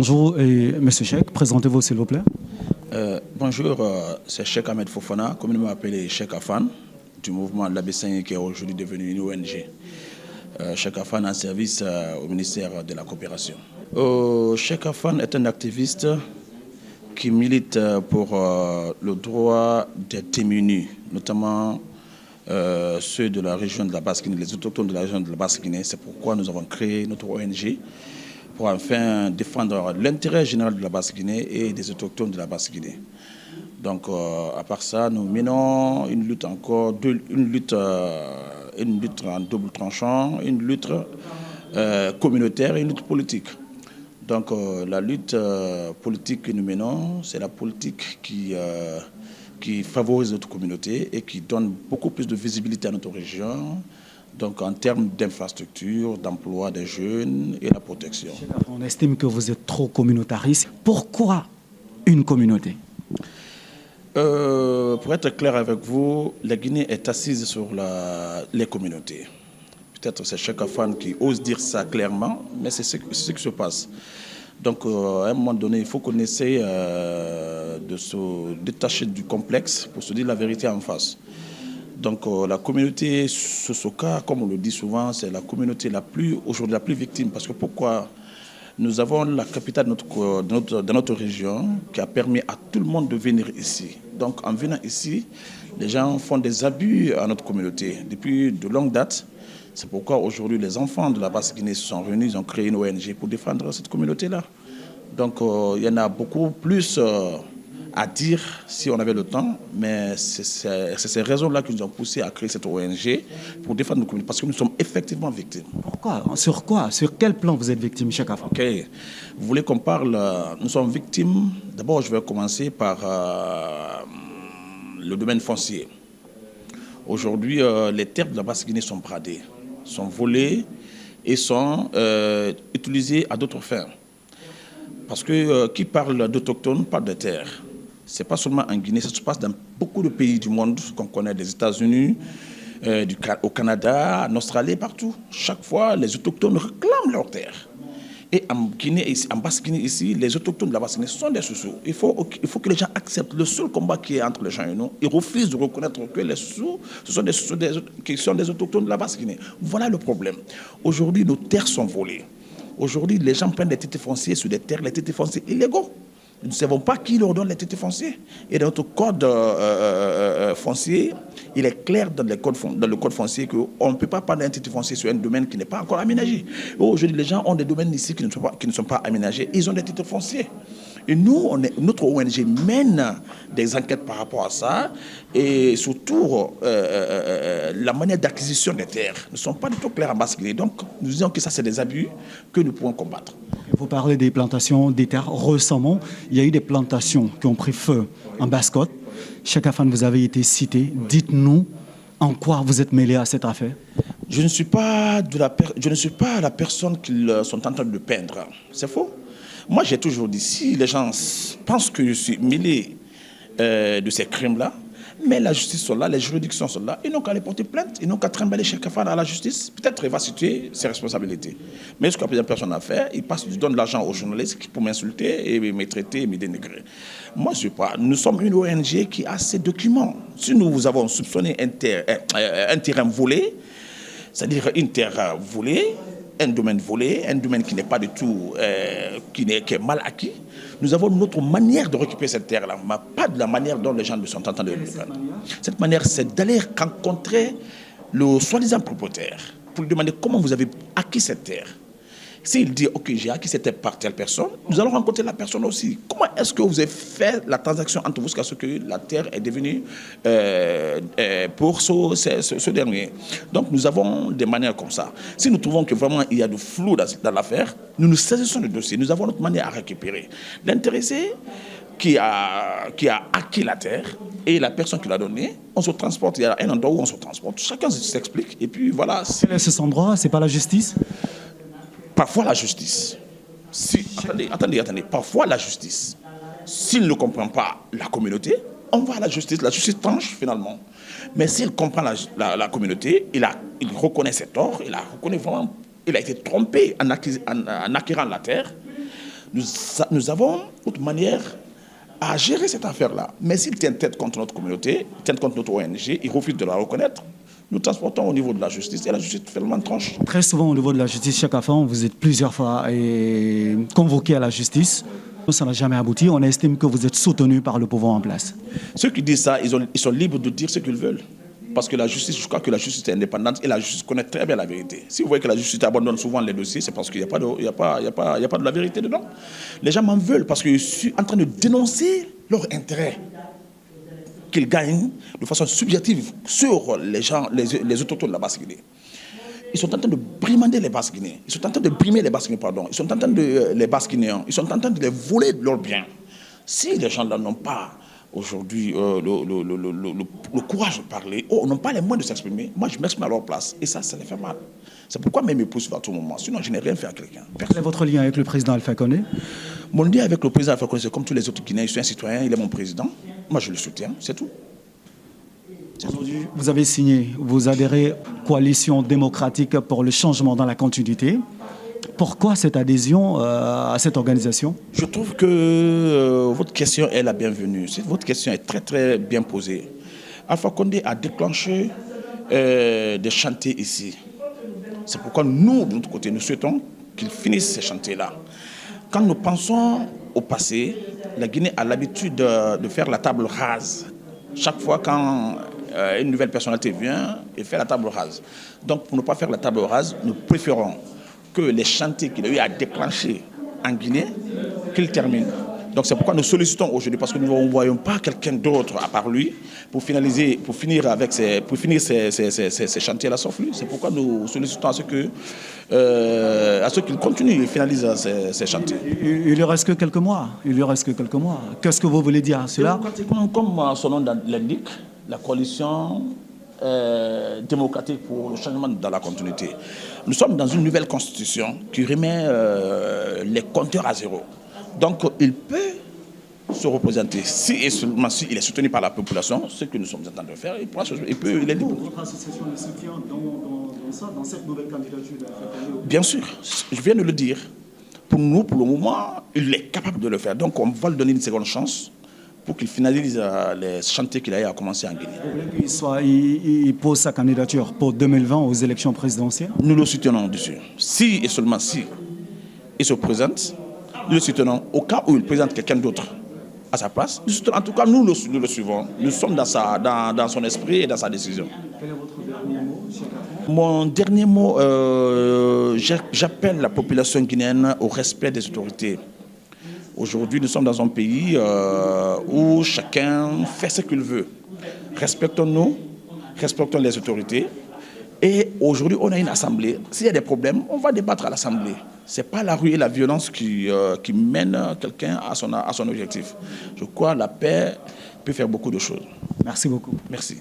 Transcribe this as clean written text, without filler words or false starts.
Bonjour, Monsieur Cheikh, présentez-vous s'il vous plaît. Bonjour, c'est Cheikh Ahmed Fofana, communément appelé Cheikh Afan, du mouvement de l'Abessin qui est aujourd'hui devenu une ONG. Cheikh Afan en service au ministère de la Coopération. Cheikh Afan est un activiste qui milite pour le droit des démunis, notamment ceux de la région de la Basse-Guinée, les autochtones de la région de la Basse-Guinée. C'est pourquoi nous avons créé notre ONG pour enfin défendre l'intérêt général de la Basse-Guinée et des autochtones de la Basse-Guinée. Donc, à part ça, nous menons une lutte encore, une lutte en double tranchant, une lutte communautaire et une lutte politique. Donc, la lutte politique que nous menons, c'est la politique qui favorise notre communauté et qui donne beaucoup plus de visibilité à notre région. Donc, en termes d'infrastructure, d'emploi des jeunes et la protection. On estime que vous êtes trop communautariste. Pourquoi une communauté? Pour être clair avec vous, la Guinée est assise sur les communautés. Peut-être c'est Cheikh Afan qui ose dire ça clairement, mais c'est ce qui se passe. Donc, à un moment donné, il faut qu'on essaie de se détacher du complexe pour se dire la vérité en face. Donc la communauté Sosoka, comme on le dit souvent, c'est la communauté aujourd'hui la plus victime. Parce que pourquoi? Nous avons la capitale de notre région qui a permis à tout le monde de venir ici. Donc en venant ici, les gens font des abus à notre communauté depuis de longue date. C'est pourquoi aujourd'hui les enfants de la Basse-Guinée se sont réunis, ils ont créé une ONG pour défendre cette communauté-là. Donc il y en a beaucoup plus à dire si on avait le temps, mais c'est ces raisons-là qui nous ont poussé à créer cette ONG pour défendre nos communautés, parce que nous sommes effectivement victimes. Pourquoi? Sur quoi? Sur quel plan vous êtes victime, Cheikh Afan? Ok. Vous voulez qu'on parle? Nous sommes victimes. D'abord, je vais commencer par le domaine foncier. Aujourd'hui, les terres de la Basse-Guinée sont bradées, sont volées et sont utilisées à d'autres fins. Parce que qui parle d'autochtones parle de terres. Ce n'est pas seulement en Guinée, ça se passe dans beaucoup de pays du monde qu'on connaît, des États-Unis, au Canada, en Australie, partout. Chaque fois, les autochtones réclament leurs terres. Et en Guinée, en Basse-Guinée, ici, les autochtones de la Basse-Guinée sont des sous-sous. Il faut que les gens acceptent le seul combat qui est entre les gens et nous. Ils refusent de reconnaître que les sous, ce sont des sous-sous qui sont des autochtones de la Basse-Guinée. Voilà le problème. Aujourd'hui, nos terres sont volées. Aujourd'hui, les gens prennent des titres fonciers sur des terres, les titres fonciers illégaux. Nous ne savons pas qui leur donne les titres fonciers. Et dans notre code foncier, il est clair dans le code foncier qu'on ne peut pas prendre un titre foncier sur un domaine qui n'est pas encore aménagé. Aujourd'hui, les gens ont des domaines ici qui ne sont pas aménagés. Ils ont des titres fonciers. Et nous, notre ONG mène des enquêtes par rapport à ça. Et surtout, la manière d'acquisition des terres ne sont pas du tout claires en Basse-Guinée. Donc, nous disons que ça, c'est des abus que nous pouvons combattre. Vous parlez des plantations des terres. Récemment, il y a eu des plantations qui ont pris feu en Basse-Côte. Cheikh Afan, vous avez été cité. Dites-nous en quoi vous êtes mêlé à cette affaire. Je ne suis pas la personne qu'ils sont en train de peindre. C'est faux. Moi, j'ai toujours dit, si les gens pensent que je suis mêlé de ces crimes-là, mais la justice sont là, les juridictions sont là, ils n'ont qu'à les porter plainte, ils n'ont qu'à trimballer Cheikh Afan à la justice. Peut-être qu'il va situer ses responsabilités. Mais ce qu'il n'y a personne à faire, il donne de l'argent aux journalistes pour m'insulter et me traiter et me dénigrer. Moi, je ne sais pas. Nous sommes une ONG qui a ces documents. Si nous avons soupçonné un terrain volé, c'est-à-dire une terre volée, un domaine volé, un domaine qui n'est pas du tout, qui est mal acquis. Nous avons notre manière de récupérer cette terre-là, mais pas de la manière dont les gens sont en train de le faire. Cette manière, c'est d'aller rencontrer le soi-disant propriétaire pour lui demander comment vous avez acquis cette terre. S'il dit, OK, j'ai acquis cette terre par telle personne, nous allons rencontrer la personne aussi. Comment est-ce que vous avez fait la transaction entre vous jusqu'à ce que la terre est devenue pour ce dernier? Donc, nous avons des manières comme ça. Si nous trouvons que vraiment il y a du flou dans l'affaire, nous saisissons le dossier. Nous avons notre manière à récupérer. L'intéressé qui a acquis la terre et la personne qui l'a donnée, on se transporte. Il y a un endroit où on se transporte. Chacun s'explique. Et puis voilà. Quel est cet endroit? C'est pas la justice? Parfois la justice. Attendez. Parfois la justice. S'il ne comprend pas la communauté, on va à la justice tranche finalement. Mais s'il comprend la communauté, il reconnaît ses torts, il a été trompé en acquérant la terre. Nous avons notre manière à gérer cette affaire-là. Mais s'ils tiennent tête contre notre communauté, ils tiennent contre notre ONG, ils refusent de la reconnaître, nous transportons au niveau de la justice et la justice fait le tranche. Très souvent, au niveau de la justice, chaque fois, vous êtes plusieurs fois convoqué à la justice. Ça n'a jamais abouti. On estime que vous êtes soutenu par le pouvoir en place. Ceux qui disent ça, ils sont libres de dire ce qu'ils veulent. Parce que la justice, je crois que la justice est indépendante et la justice connaît très bien la vérité. Si vous voyez que la justice abandonne souvent les dossiers, c'est parce qu'il n'y a pas de la vérité dedans. Les gens m'en veulent parce que je suis en train de dénoncer leur intérêt qu'ils gagnent de façon subjective sur les gens, les autochtones de la Basse-Guinée. Ils sont en train de brimander les Basses-Guinéens. Ils sont en train de brimer les Basses-Guinéens, pardon. Ils sont en train de les Basses-Guinéens. Ils sont en train de les voler de leurs biens. Si les gens là n'ont pas aujourd'hui le courage de parler, n'ont pas les moyens de s'exprimer, moi je m'exprime à leur place. Et ça les fait mal. C'est pourquoi même ils me poussent à tout moment. Sinon, je n'ai rien fait à quelqu'un. Quel est votre lien avec le président Alpha Condé? Mon lien avec le président Alpha Condé, c'est comme tous les autres Guinéens. Je suis un citoyen, il est mon président. Moi, je le soutiens, c'est tout. Aujourd'hui, vous avez signé, vous adhérez Coalition démocratique pour le changement dans la continuité. Pourquoi cette adhésion à cette organisation? Je trouve que votre question est la bienvenue. Votre question est très très bien posée. Alpha Condé a déclenché des chantiers ici. C'est pourquoi nous, de notre côté, nous souhaitons qu'il finisse ces chantiers-là. Quand nous pensons au passé, la Guinée a l'habitude de faire la table rase. Chaque fois quand une nouvelle personnalité vient et fait la table rase. Donc pour ne pas faire la table rase, nous préférons que les chantiers qu'il a eu à déclencher en Guinée, qu'ils terminent. Donc c'est pourquoi nous sollicitons aujourd'hui, parce que nous ne voyons pas quelqu'un d'autre à part lui pour finir ces chantiers-là sauf lui. C'est pourquoi nous sollicitons à ce qu'il continue et finalise ces chantiers. Il lui reste que quelques mois. Qu'est-ce que vous voulez dire à cela? Comme son nom l'indique, la coalition démocratique pour le changement dans la continuité. Nous sommes dans une nouvelle constitution qui remet les compteurs à zéro. Donc il peut se représenter, si et seulement si il est soutenu par la population, ce que nous sommes en train de faire, il est libre. Votre association le soutient dans cette nouvelle candidature? Bien sûr, je viens de le dire. Pour nous, pour le moment, il est capable de le faire. Donc on va lui donner une seconde chance pour qu'il finalise les chantiers qu'il a commencé en Guinée. Vous voulez qu'il pose sa candidature pour 2020 aux élections présidentielles? Nous le soutenons dessus. Si et seulement si il se présente, nous le soutenons. Au cas où il présente quelqu'un d'autre à sa place, en tout cas, nous le suivons. Nous sommes dans son esprit et dans sa décision. Quel est votre dernier mot, Cheikh Afan? Mon dernier mot, j'appelle la population guinéenne au respect des autorités. Aujourd'hui, nous sommes dans un pays où chacun fait ce qu'il veut. Respectons-nous, respectons les autorités. Et aujourd'hui, on a une assemblée. S'il y a des problèmes, on va débattre à l'assemblée. Ce n'est pas la rue et la violence qui mènent quelqu'un à son objectif. Je crois que la paix peut faire beaucoup de choses. Merci beaucoup. Merci.